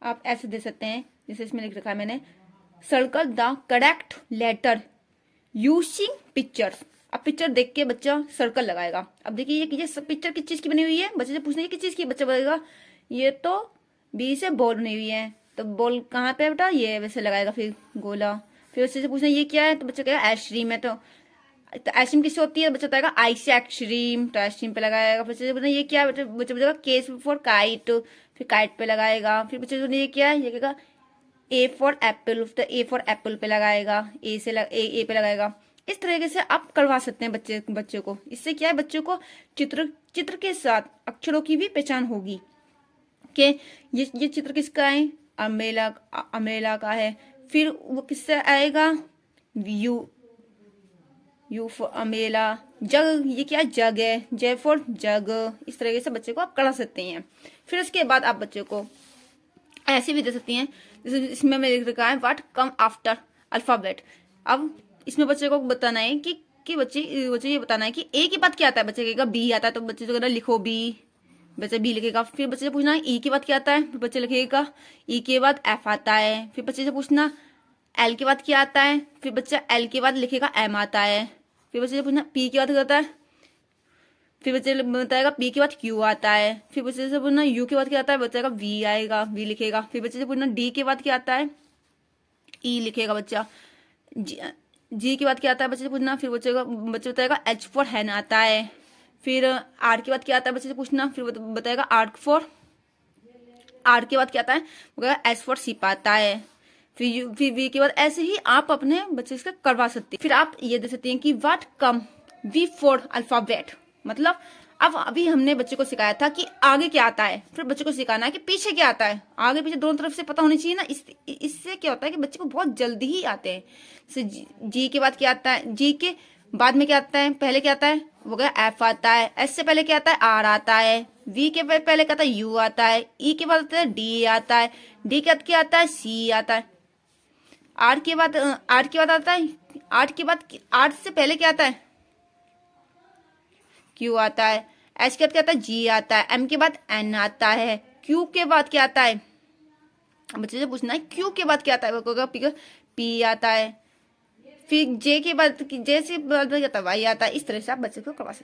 आप ऐसे दे सकते हैं, जैसे इसमें लिख रखा है मैंने, circle the correct letter using pictures. अब पिक्चर देख के बच्चा सर्कल लगाएगा। अब देखिए ये पिक्चर किस चीज की बनी हुई है, बच्चे से पूछना है किस चीज की, बच्चा बताएगा ये तो बी से बॉल बनी हुई है, तो बॉल कहाँ पे है बेटा, ये वैसे लगाएगा फिर गोला। फिर बच्चे से पूछना ये क्या है, तो बच्चा कहेगा आइसक्रीम है, तो आइसक्रीम किससे होती है, बच्चा बताएगा आई से आइसक्रीम, तो आइसक्रीम पे लगाएगा। बच्चे से पूछना ये क्या है, बच्चा बताएगा के फॉर काइट, फिर काइट पे लगाएगा। फिर बच्चे से ये क्या है, ये कहेगा ए फॉर एप्पल, तो ए फॉर एप्पल पे लगाएगा, ए पे लगाएगा। इस तरीके से आप करवा सकते हैं बच्चे को। इससे क्या है, बच्चों को चित्र के साथ अक्षरों की भी पहचान होगी कि ये चित्र किसका है, अम्ब्रेला का है। फिर वो किससे आएगा, यू फॉर अम्ब्रेला, जग, ये क्या जग है, जे फॉर जग। इस तरीके से बच्चे को आप करा सकते हैं। फिर उसके बाद आप बच्चे को ऐसे भी दे सकती हैं, जैसे इसमें मैं लिख रखा है व्हाट कम आफ्टर अल्फाबेट। अब इसमें बच्चे को बताना है कि बच्चे ये बताना है कि ए के बाद क्या आता है। बच्चे कहेगा बी आता है, तो बच्चे जो लिखो बी, बच्चा बी लिखेगा। फिर बच्चे से पूछना है ई के बाद क्या आता है, फिर बच्चे लिखेगा ई के बाद एफ आता है। फिर बच्चे से पूछना एल के बाद क्या आता है, फिर बच्चा एल के बाद लिखेगा एम आता है। फिर बच्चे से पूछना पी के बाद क्या आता है, फिर बच्चे बताएगा पी के बाद क्यू आता है। फिर बच्चे से पूछना यू के बाद क्या आता है, बच्चे का वी आएगा, वी लिखेगा। फिर बच्चे से पूछना डी के बाद क्या आता है, ई लिखेगा बच्चा। जी के बाद क्या आता है, बच्चे से पूछना। फिर बच्चे बताएगा एच फॉर हैन आता है। फिर आर के बाद क्या आता है, बच्चे से पूछना। फिर बताएगा आर के बाद क्या आता है, वो कहेगा एस फॉर सिप आता है। फिर वी के बाद। ऐसे ही आप अपने बच्चे से करवा सकते हैं। फिर आप ये दे सकते हैं कि what come we for alphabet, मतलब अब अभी हमने बच्चे को सिखाया था कि आगे क्या आता है, फिर बच्चे को सिखाना है कि पीछे क्या आता है। आगे पीछे दोनों तरफ से पता होनी चाहिए ना। इससे क्या होता है कि बच्चे को बहुत जल्दी ही आते हैं। जैसे जी के बाद क्या आता है, जी के बाद में क्या आता है, पहले क्या आता है, वो क्या एफ आता है। एस से पहले क्या आता है, आर आता है। वी के पहले क्या आता है, यू आता है। ई के बाद आता है डी आता है। डी के बाद क्या आता है, सी आता है। आर के बाद आता है, आठ से पहले क्या आता है, क्यू आता है। एच के बाद क्या आता है, जी आता है। एम के बाद एन आता है। क्यू के बाद क्या आता है, बच्चे से पूछना है क्यू के बाद क्या आता है, वो पी आता है। फिर जे के बाद क्या आता है, वाई आता है। इस तरह से आप बच्चे को करवा सकते हैं।